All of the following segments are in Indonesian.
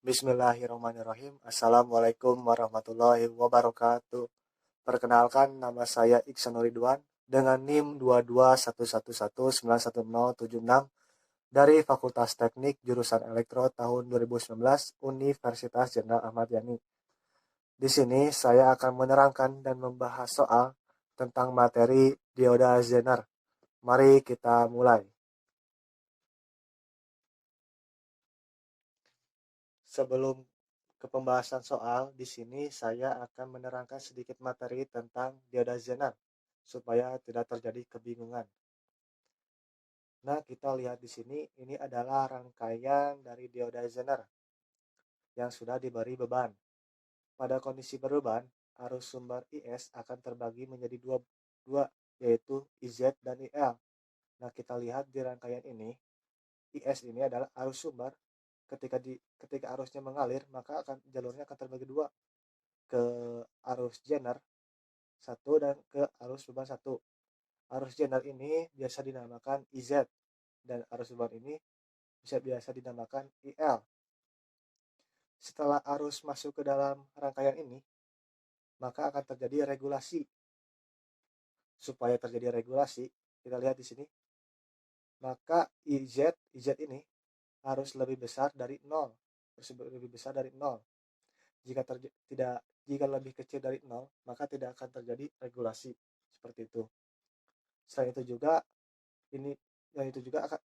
Bismillahirrahmanirrahim. Assalamualaikum warahmatullahi wabarakatuh. Perkenalkan, nama saya Iksan Ridwan dengan NIM 22111910076 dari Fakultas Teknik jurusan Elektro tahun 2019 Universitas Jenderal Ahmad Yani. Di sini saya akan menerangkan dan membahas soal tentang materi dioda Zener. Mari kita mulai. Sebelum ke pembahasan soal, di sini saya akan menerangkan sedikit materi tentang dioda Zener supaya tidak terjadi kebingungan. Nah, kita lihat di sini, ini adalah rangkaian dari dioda Zener yang sudah diberi beban. Pada kondisi berbeban, arus sumber IS akan terbagi menjadi dua, yaitu IZ dan IL. Nah, kita lihat di rangkaian ini, IS ini adalah arus sumber. Ketika arusnya mengalir, maka jalurnya akan terbagi dua, ke arus Zener satu dan ke arus beban satu. Arus Zener ini biasa dinamakan IZ dan arus beban ini biasa dinamakan IL. Setelah arus masuk ke dalam rangkaian ini, maka akan terjadi regulasi. Supaya terjadi regulasi, kita lihat di sini, maka IZ ini harus lebih besar dari 0. Jika tidak jika lebih kecil dari 0, maka tidak akan terjadi regulasi seperti itu. Selain itu juga ini akan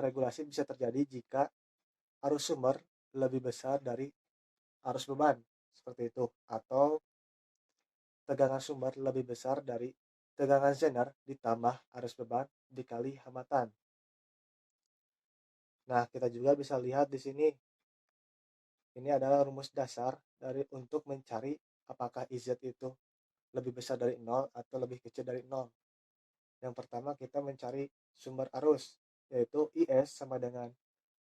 regulasi bisa terjadi jika arus sumber lebih besar dari arus beban seperti itu, atau tegangan sumber lebih besar dari tegangan Zener ditambah arus beban dikali hambatan. Nah, kita juga bisa lihat di sini, ini adalah rumus dasar untuk mencari apakah IZ itu lebih besar dari 0 atau lebih kecil dari 0. Yang pertama kita mencari sumber arus, yaitu IS sama dengan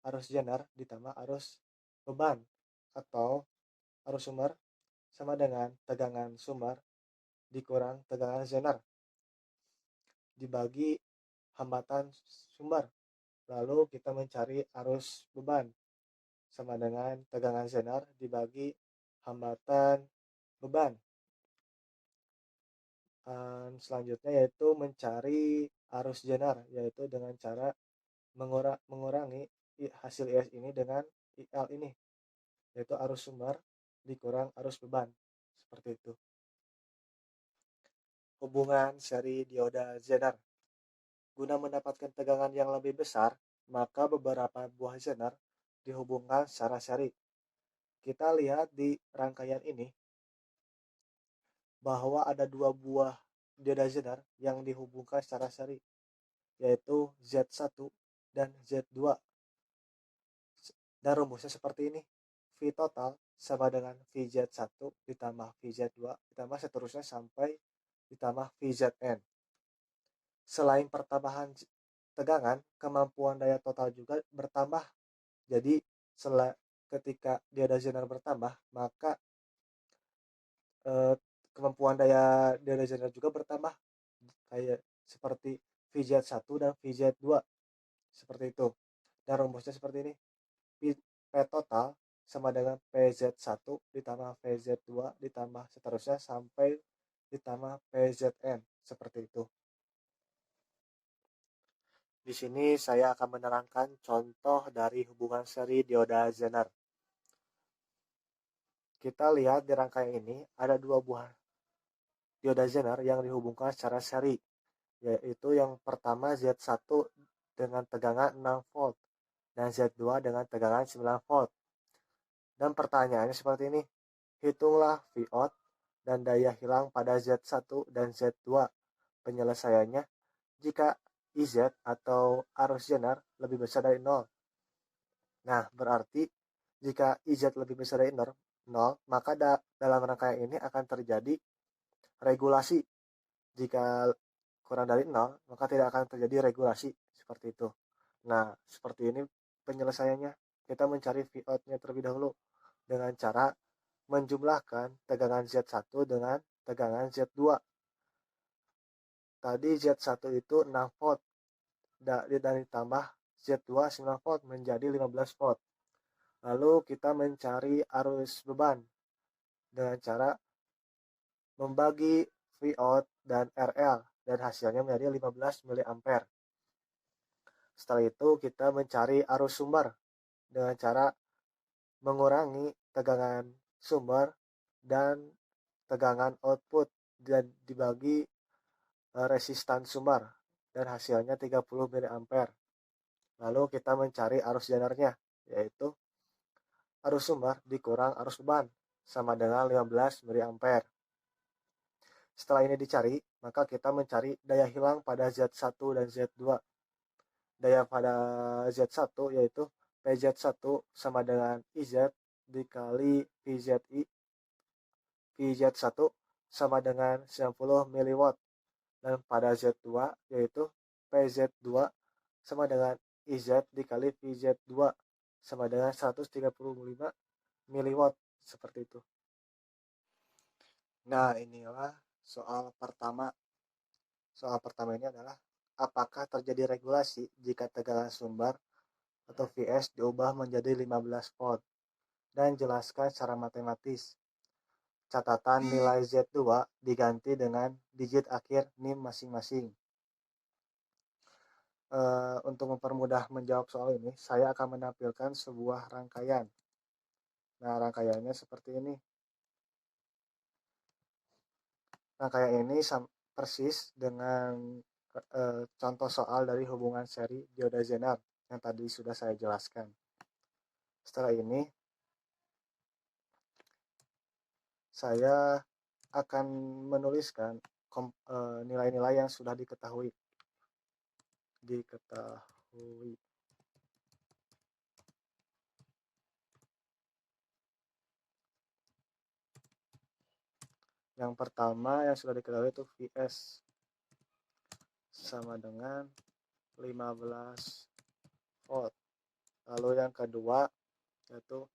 arus Zener ditambah arus beban, atau arus sumber sama dengan tegangan sumber dikurang tegangan Zener dibagi hambatan sumber. Lalu kita mencari arus beban sama dengan tegangan Zener dibagi hambatan beban. Dan selanjutnya yaitu mencari arus Zener, yaitu dengan cara mengurangi hasil IS ini dengan IL ini, yaitu arus sumber dikurang arus beban, seperti itu. Hubungan seri dioda Zener. Guna mendapatkan tegangan yang lebih besar, maka beberapa buah Zener dihubungkan secara seri. Kita lihat di rangkaian ini bahwa ada dua buah dioda Zener yang dihubungkan secara seri, yaitu Z1 dan Z2. Dan rumusnya seperti ini. V total sama dengan VZ1 ditambah VZ2 ditambah seterusnya sampai ditambah VZN. Selain pertambahan tegangan, kemampuan daya total juga bertambah. Jadi ketika dioda Zener bertambah, maka kemampuan daya dioda Zener juga bertambah, kayak seperti VZ1 dan VZ2, seperti itu. Dan rumusnya seperti ini. P total sama dengan PZ1 ditambah PZ2 ditambah seterusnya sampai ditambah PZN, seperti itu. Di sini saya akan menerangkan contoh dari hubungan seri dioda Zener. Kita lihat di rangkaian ini ada dua buah dioda Zener yang dihubungkan secara seri, yaitu yang pertama Z1 dengan tegangan 6 volt dan Z2 dengan tegangan 9 volt. Dan pertanyaannya seperti ini, hitunglah Vout dan daya hilang pada Z1 dan Z2. Penyelesaiannya, jika IZ atau arus Zener lebih besar dari 0. Nah, berarti jika IZ lebih besar dari 0, maka dalam rangkaian ini akan terjadi regulasi. Jika kurang dari 0, maka tidak akan terjadi regulasi, seperti itu. Nah, seperti ini penyelesaiannya. Kita mencari Vout-nya terlebih dahulu dengan cara menjumlahkan tegangan Z1 dengan tegangan Z2. Tadi Z1 itu 6 volt dan ditambah Z2 9 volt menjadi 15 volt. Lalu kita mencari arus beban dengan cara membagi Vout dan RL dan hasilnya menjadi 15 mA. Setelah itu kita mencari arus sumber dengan cara mengurangi tegangan sumber dan tegangan output dan dibagi resistan sumber dan hasilnya 30 mA. Lalu kita mencari arus jenernya, yaitu arus sumber dikurang arus beban sama dengan 15 mA. Setelah ini dicari, maka kita mencari daya hilang pada Z1 dan Z2. Daya pada Z1 yaitu PZ1 sama dengan IZ dikali PZI. PZ1 sama dengan 90 mW. Dan pada Z2 yaitu PZ2 sama dengan IZ dikali PZ2 sama dengan 135 mW. Seperti itu. Nah, inilah soal pertama. Soal pertama ini adalah apakah terjadi regulasi jika tegangan sumber atau Vs diubah menjadi 15 volt, dan jelaskan secara matematis. Catatan nilai Z2 diganti dengan digit akhir NIM masing-masing. Untuk mempermudah menjawab soal ini, saya akan menampilkan sebuah rangkaian. Nah, rangkaiannya seperti ini. Rangkaian ini persis dengan contoh soal dari hubungan seri dioda Zener yang tadi sudah saya jelaskan. Setelah ini, saya akan menuliskan nilai-nilai yang sudah diketahui. Yang pertama yang sudah diketahui itu Vs sama dengan 15 volt. Lalu yang kedua yaitu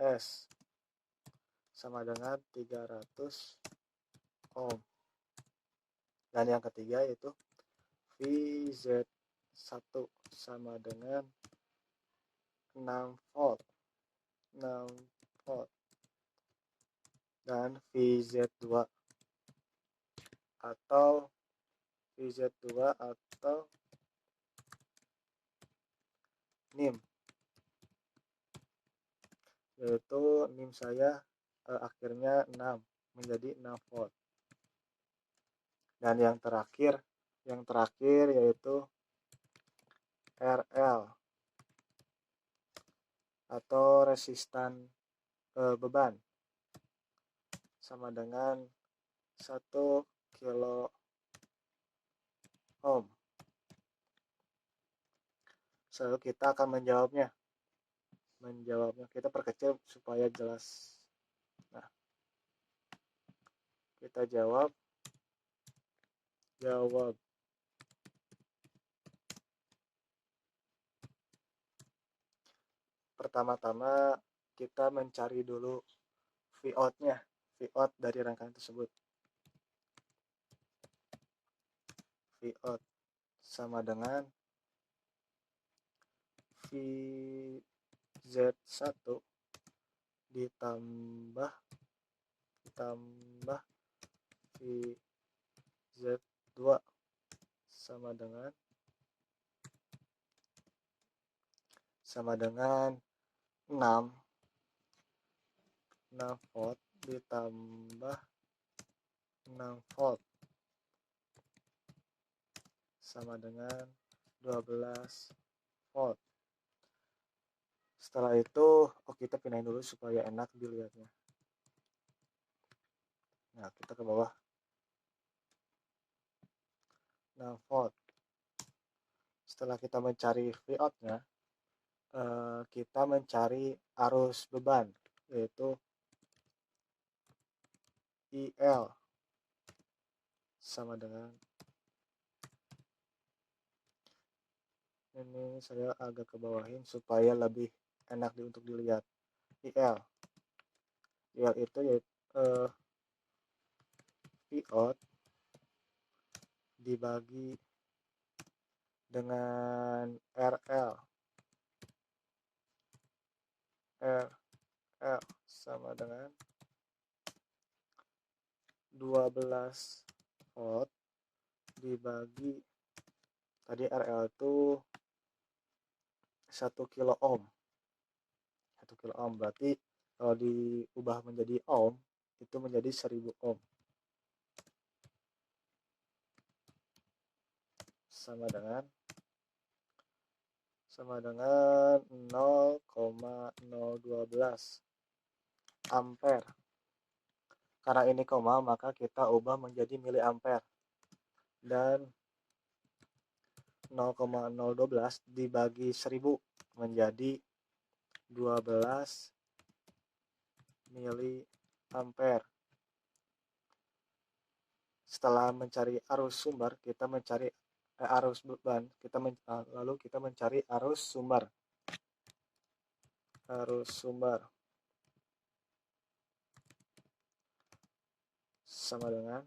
Rs sama dengan 300 ohm. Dan yang ketiga yaitu Vz1 sama dengan 6 volt. Dan Vz2 atau NIM, yaitu NIM saya akhirnya 6 menjadi 6 volt. Dan yang terakhir yaitu RL atau resistan beban sama dengan 1 kilo ohm. Lalu kita akan menjawabnya. Kita perkecil supaya jelas. Nah, kita jawab. Pertama-tama kita mencari dulu Vout-nya, Vout dari rangkaian tersebut. Vout sama dengan Vz1 ditambah Vz2 sama dengan 6 volt ditambah 6 volt sama dengan 12 volt. Setelah itu, kita pindahin dulu supaya enak dilihatnya. Nah, kita ke bawah. 6 volt. Setelah kita mencari Vout-nya, kita mencari arus beban, yaitu IL sama dengan, ini saya agak ke bawahin supaya lebih enak untuk dilihat. IL itu yaitu Vout dibagi dengan RL sama dengan 12 volt dibagi, tadi RL itu 1 kilo ohm. 1 kilo ohm berarti kalau diubah menjadi ohm itu menjadi 1000 ohm, sama dengan 0,012 ampere. Karena ini koma, maka kita ubah menjadi miliampere. Dan 0,012 dibagi 1000 menjadi 12 miliampere. Setelah mencari arus sumber, kita mencari arus beban, lalu kita mencari arus sumber. Sama dengan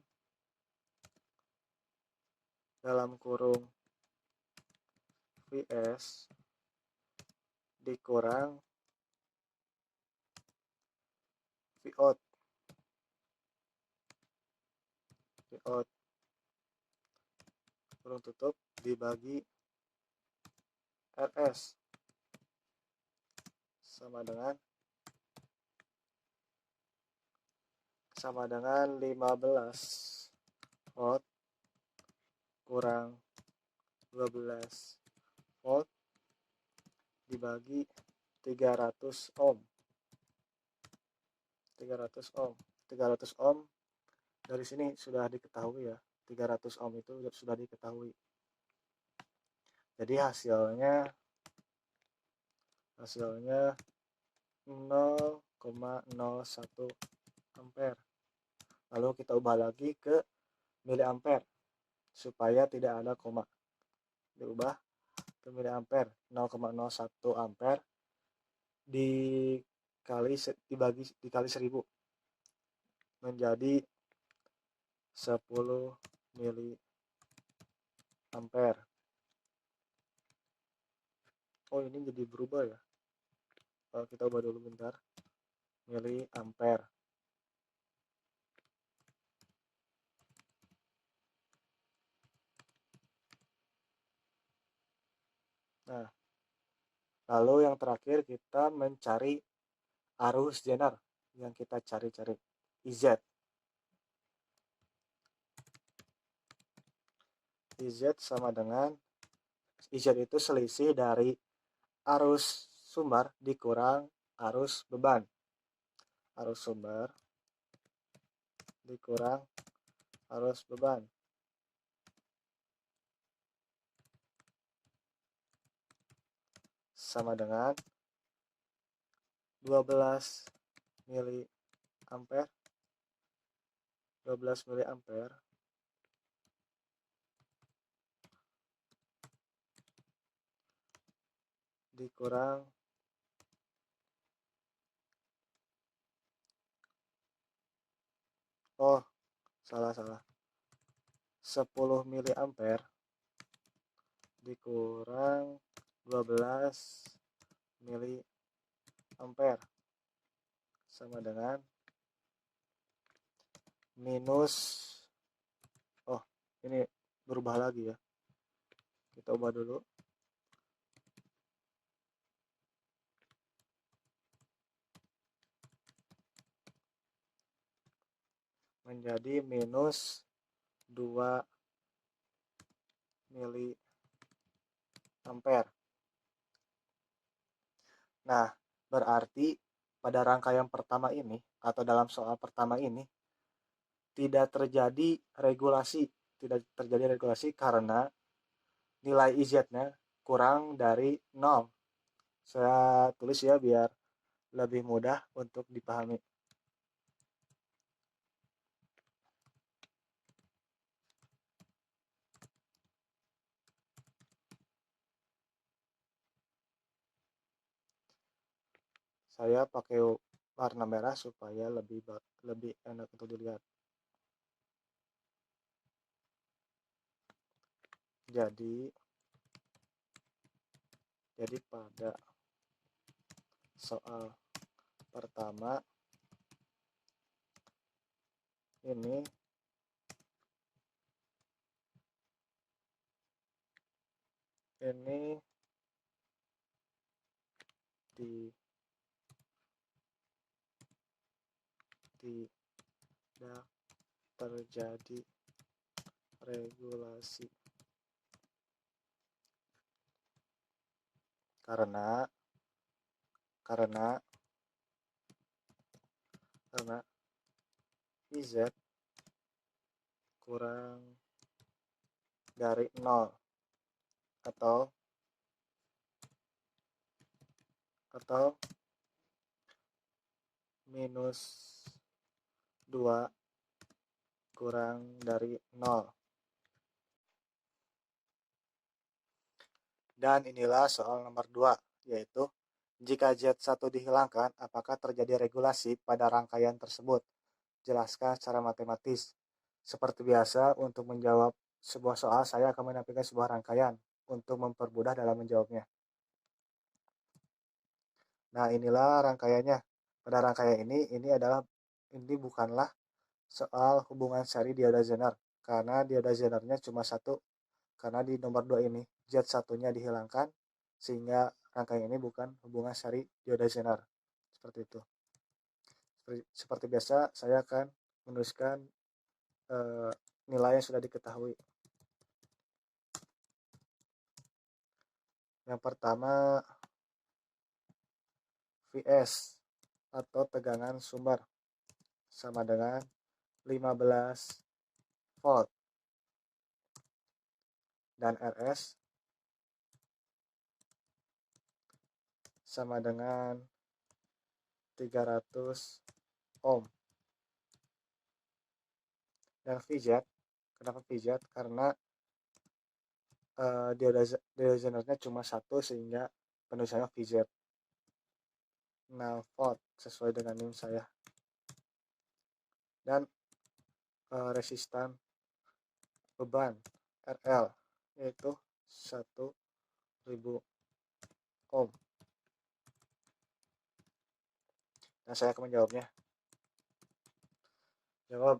dalam kurung Vs dikurang Vout kurung tutup dibagi Rs sama dengan 15 volt kurang 12 volt dibagi 300 ohm. 300 ohm dari sini sudah diketahui ya. 300 ohm itu sudah diketahui. Jadi hasilnya 0,01 ampere. Lalu kita ubah lagi ke miliampere supaya tidak ada koma. Diubah ke miliampere, 0,01 ampere dikali 1000 menjadi 10 miliampere. Oh, ini jadi berubah ya. Kalau kita ubah dulu bentar. Miliampere. Nah, lalu yang terakhir kita mencari arus Zener yang kita cari-cari, IZ. IZ sama dengan, IZ itu selisih dari arus sumber dikurang arus beban. Arus sumber dikurang arus beban. Sama dengan 12 miliampere. 12 miliampere dikurang salah 10 miliampere dikurang 12 miliampere sama dengan minus, ini berubah lagi ya, kita ubah dulu menjadi minus 2 miliampere. Nah, berarti pada rangkaian pertama ini atau dalam soal pertama ini tidak terjadi regulasi karena nilai IZ-nya kurang dari 0. Saya tulis ya biar lebih mudah untuk dipahami. Saya pakai warna merah supaya lebih enak untuk dilihat. Jadi pada soal pertama ini tidak terjadi regulasi karena VZ kurang dari 0 atau minus 2 kurang dari 0. Dan inilah soal nomor 2, yaitu jika Z1 dihilangkan, apakah terjadi regulasi pada rangkaian tersebut? Jelaskan secara matematis. Seperti biasa, untuk menjawab sebuah soal, saya akan menampilkan sebuah rangkaian untuk mempermudah dalam menjawabnya. Nah, inilah rangkaiannya. Pada rangkaian ini bukanlah soal hubungan seri dioda Zener, karena dioda Zenernya cuma satu. Karena di nomor 2 ini Z1-nya dihilangkan, sehingga rangkaian ini bukan hubungan seri dioda Zener. Seperti itu. Seperti biasa, saya akan menuliskan nilai yang sudah diketahui. Yang pertama, Vs atau tegangan sumber sama dengan 15 volt, dan Rs sama dengan 300 ohm. Dan Vz, kenapa Vz? Karena dioda Zenernya cuma satu, sehingga penulisannya Vz. 0 volt sesuai dengan NIM saya. Dan resistan beban RL yaitu 1000 ohm. Nah, saya akan menjawabnya. Jawab.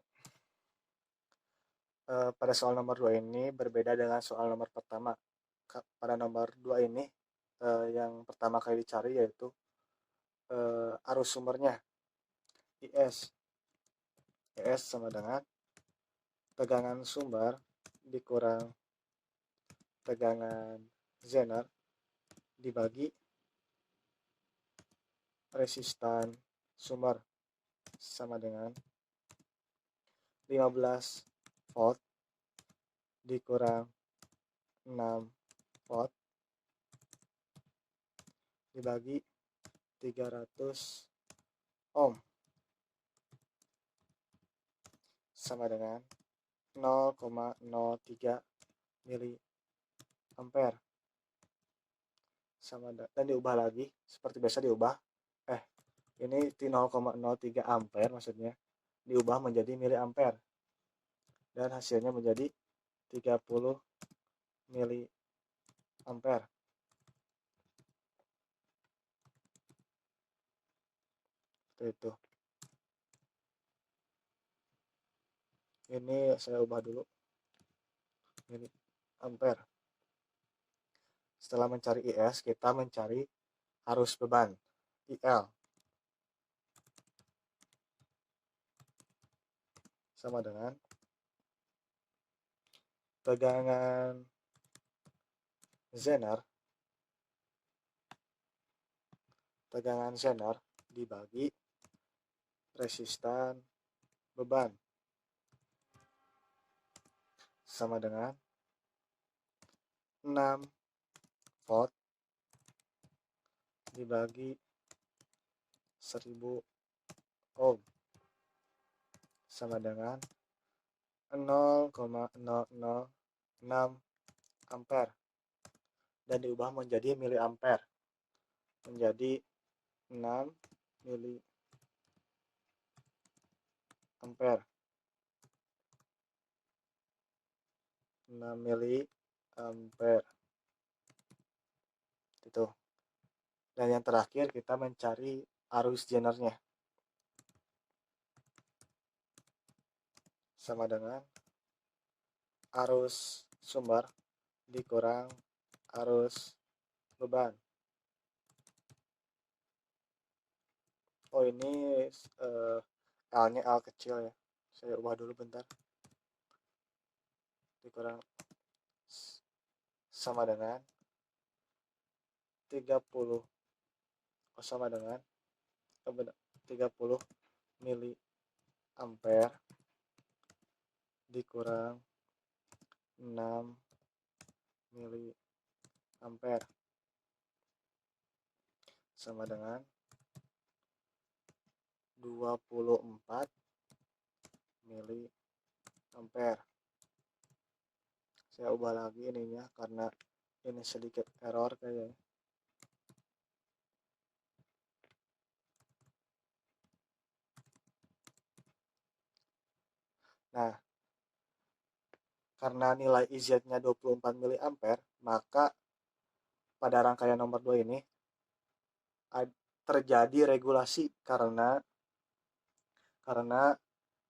Pada soal nomor 2 ini berbeda dengan soal nomor pertama. Pada nomor 2 ini yang pertama kali dicari yaitu arus sumbernya, IS. IS sama dengan tegangan sumber dikurang tegangan Zener dibagi resistan sumber sama dengan 15 volt dikurang 6 volt dibagi 300 ohm sama dengan 0,03 mili ampere dan diubah lagi seperti biasa ini 0,03 ampere maksudnya diubah menjadi mili ampere dan hasilnya menjadi 30 mili ampere. Itu. Ini saya ubah dulu mili ampere. Setelah mencari IS, kita mencari arus beban IL sama dengan tegangan Zener dibagi resistan beban sama dengan 6 volt dibagi 1000 ohm sama dengan 0,006 ampere dan diubah menjadi mili ampere menjadi 6 mili ampere. 6 mili ampere. Itu. Dan yang terakhir kita mencari arus Zenernya. sama dengan arus sumber dikurang arus beban. Oh ini L-nya L kecil ya, saya ubah dulu bentar. Dikurang sama dengan 30 sama dengan 30 mili ampere dikurang 6 mili ampere sama dengan 24 mili ampere. Saya ubah lagi ininya karena ini sedikit error kayaknya. Nah, karena nilai IZ-nya 24 mili ampere, maka pada rangkaian nomor 2 ini terjadi regulasi karena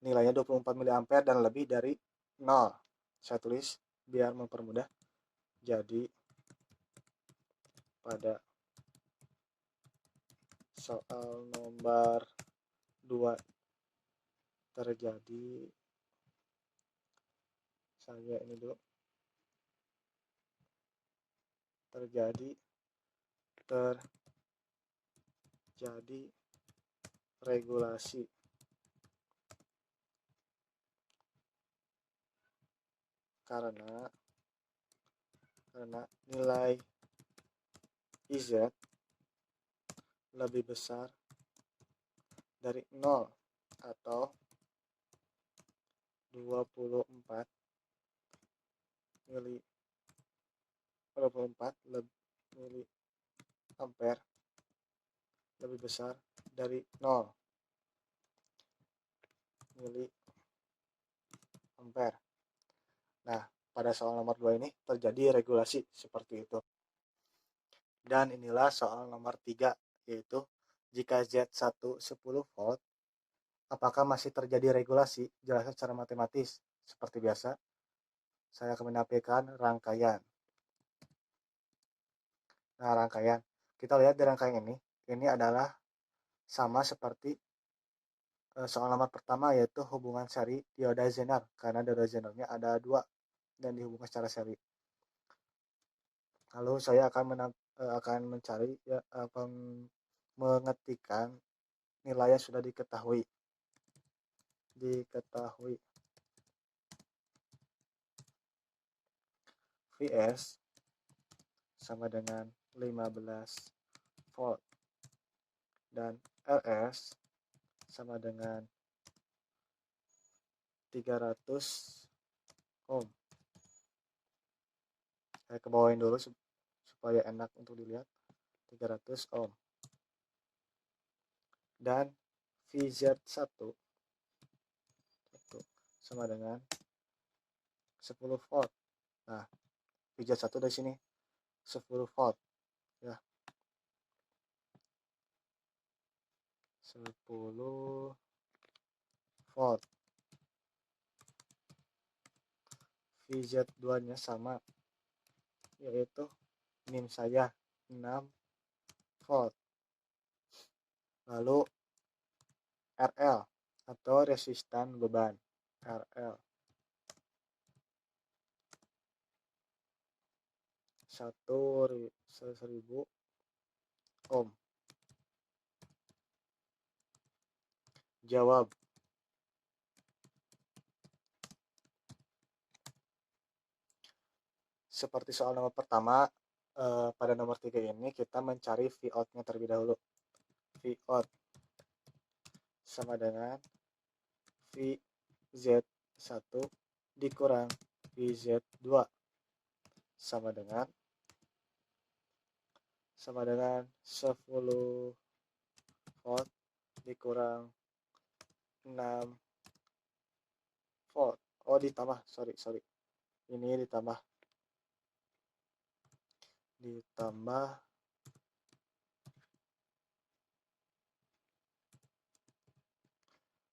nilainya 24 mili ampere dan lebih dari 0. Saya tulis biar mempermudah. Jadi pada soal nomor 2 terjadi regulasi karena nilai IZ lebih besar dari 0 atau 24 mili ampere lebih besar dari 0 mili ampere. Nah, pada soal nomor 2 ini terjadi regulasi seperti itu. Dan inilah soal nomor 3, yaitu jika Z1 10 volt, apakah masih terjadi regulasi? Jelaskan secara matematis. Seperti biasa, saya akan menampilkan rangkaian. Nah, rangkaian. Kita lihat di rangkaian ini adalah sama seperti soal nomor pertama, yaitu hubungan seri dioda Zener, karena dioda Zenernya ada 2 dan dihubungkan secara seri. Lalu saya akan mencari akan mengetikkan nilai yang sudah diketahui. Vs sama dengan 15 volt dan Rs sama dengan 300 ohm. Saya kebawain dulu supaya enak untuk dilihat. 300 ohm. Dan VZ1 sama dengan 10 volt. Nah, VZ1 dari sini 10 volt ya. 10 volt. VZ2 nya sama, yaitu min saya 6 volt. Lalu RL atau resistan beban, RL 1000 ohm. Jawab. Seperti soal nomor pertama, pada nomor 3 ini kita mencari V out-nya terlebih dahulu. V out sama dengan VZ1 dikurang VZ2 sama dengan 10 volt dikurang 6 volt. Oh, ditambah, sorry. Ini ditambah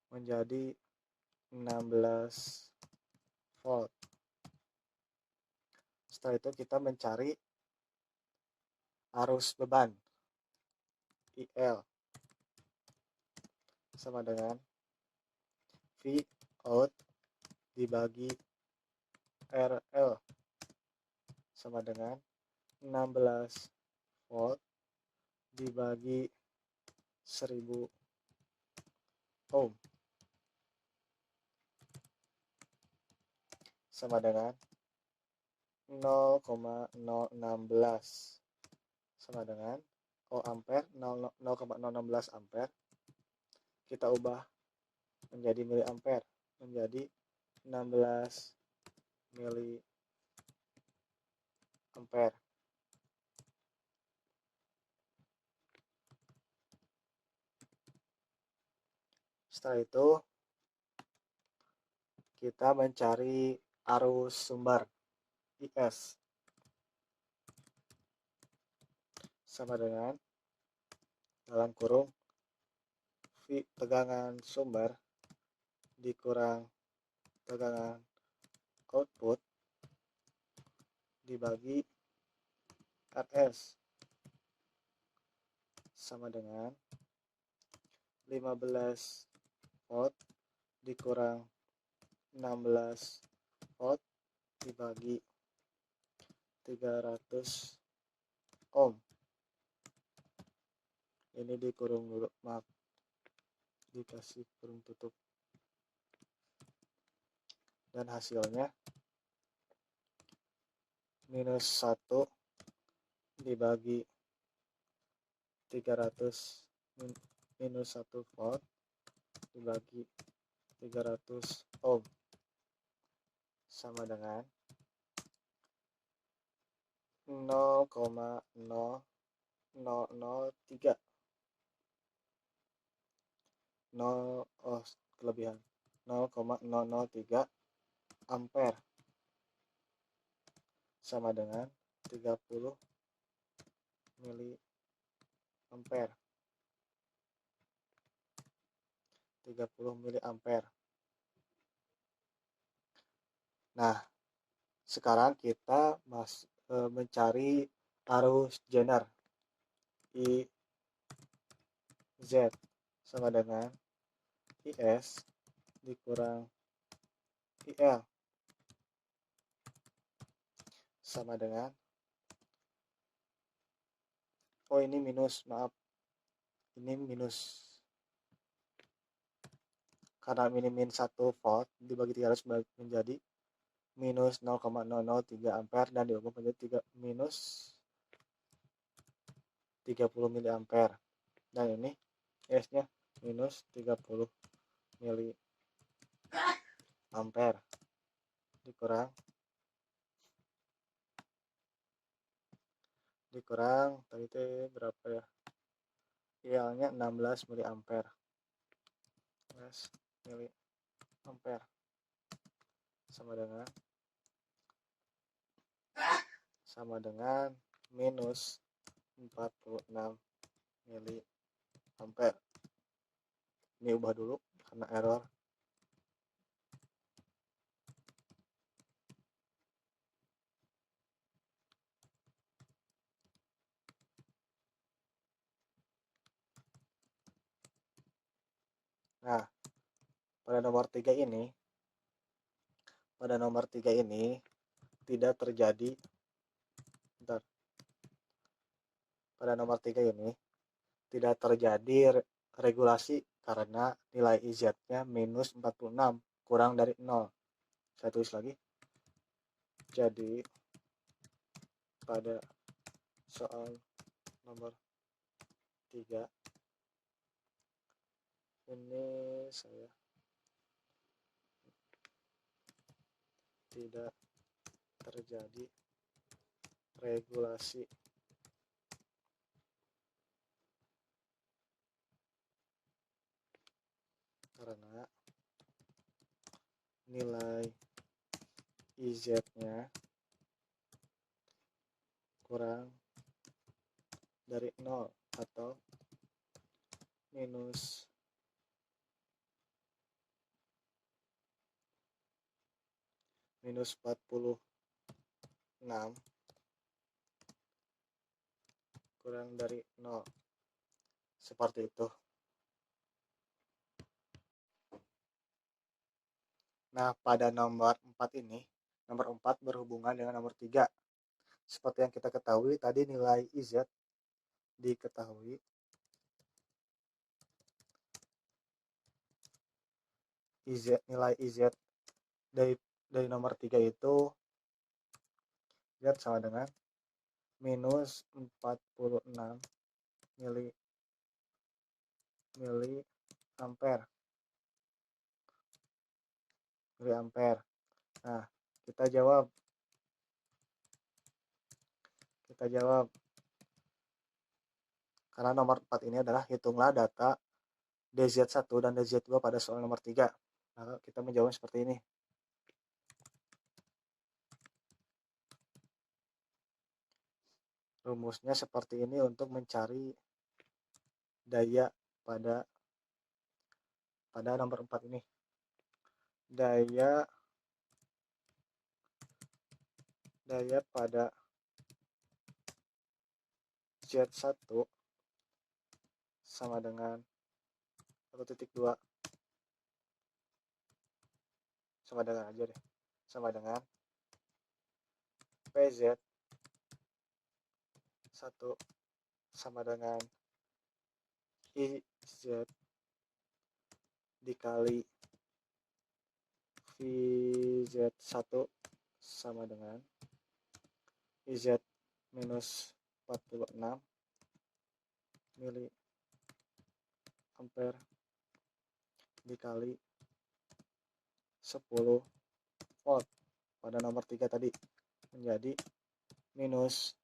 menjadi 16 volt. Setelah itu kita mencari arus beban IL sama dengan V out dibagi RL sama dengan 16 volt dibagi 1000 ohm sama dengan 0,016 sama dengan ampere 0,016 ampere kita ubah menjadi miliampere menjadi 16 miliampere. Setelah itu kita mencari arus sumber IS sama dengan dalam kurung V tegangan sumber dikurang tegangan output dibagi RS sama dengan 15 volt dikurang 16 volt dibagi 300 ohm. Ini dikurung dulu, maaf, dikasih kurung tutup, dan hasilnya minus 1 dibagi 300 minus 1 volt dibagi 300 ohm sama dengan 0,0003 kelebihan 0,003 ampere sama dengan 30 miliampere 30 miliampere. Nah, sekarang kita mencari arus Zener IZ sama dengan IS dikurang IL sama dengan ini minus, maaf, ini minus karena min 1 volt dibagi 300 menjadi minus 0,003 ampere dan diubah menjadi minus 30 miliampere, dan ini S-nya minus 30 miliampere dikurang tadi itu berapa ya, IL-nya 16 miliampere sama dengan minus 46 miliampere. Ini ubah dulu karena error. Nah, pada nomor 3 ini tidak terjadi regulasi karena nilai IZ-nya minus 46 kurang dari 0. Saya tulis lagi. Jadi pada soal nomor 3 ini saya tidak terjadi regulasi karena nilai IZ-nya kurang dari 0 atau minus minus 46 kurang dari 0. Seperti itu. Nah, pada nomor 4 ini, nomor 4 berhubungan dengan nomor 3. Seperti yang kita ketahui, tadi nilai IZ diketahui. Nilai IZ dari nomor 3 itu Z sama dengan minus 46 mili ampere. Nah, kita jawab karena nomor 4 ini adalah hitunglah data DZ1 dan DZ2 pada soal nomor 3. Maka kita menjawab seperti ini. Rumusnya seperti ini untuk mencari daya pada nomor 4 ini. Daya pada Z1 sama dengan 1.2 sama dengan PZ 1 sama dengan IZ dikali VZ1 sama dengan IZ minus 46 mili ampere dikali 10 volt pada nomor 3 tadi menjadi minus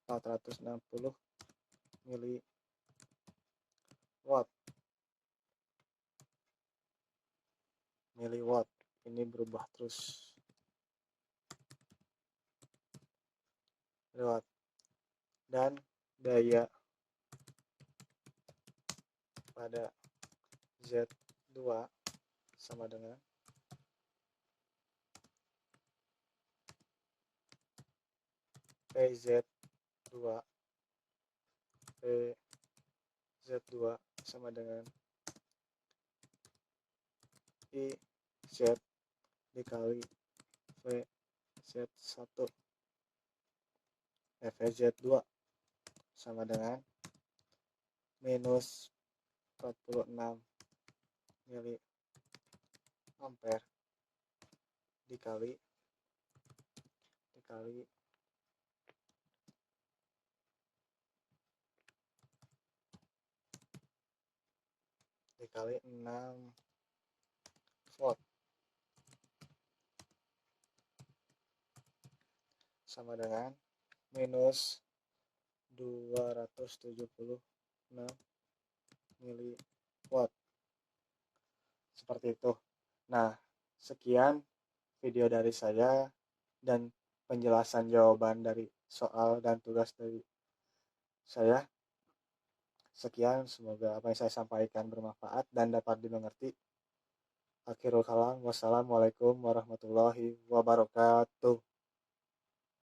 460 mili watt. Ini berubah terus. Dan daya pada Z2 sama dengan PZ2 sama dengan IZ dikali VZ1 VZ2 sama dengan minus 46 mili ampere dikali 6 volt sama dengan minus 276 mili watt. Seperti itu. Nah, sekian video dari saya dan penjelasan jawaban dari soal dan tugas dari saya. Sekian, semoga apa yang saya sampaikan bermanfaat dan dapat dimengerti. Akhirul kalam, wassalamualaikum warahmatullahi wabarakatuh.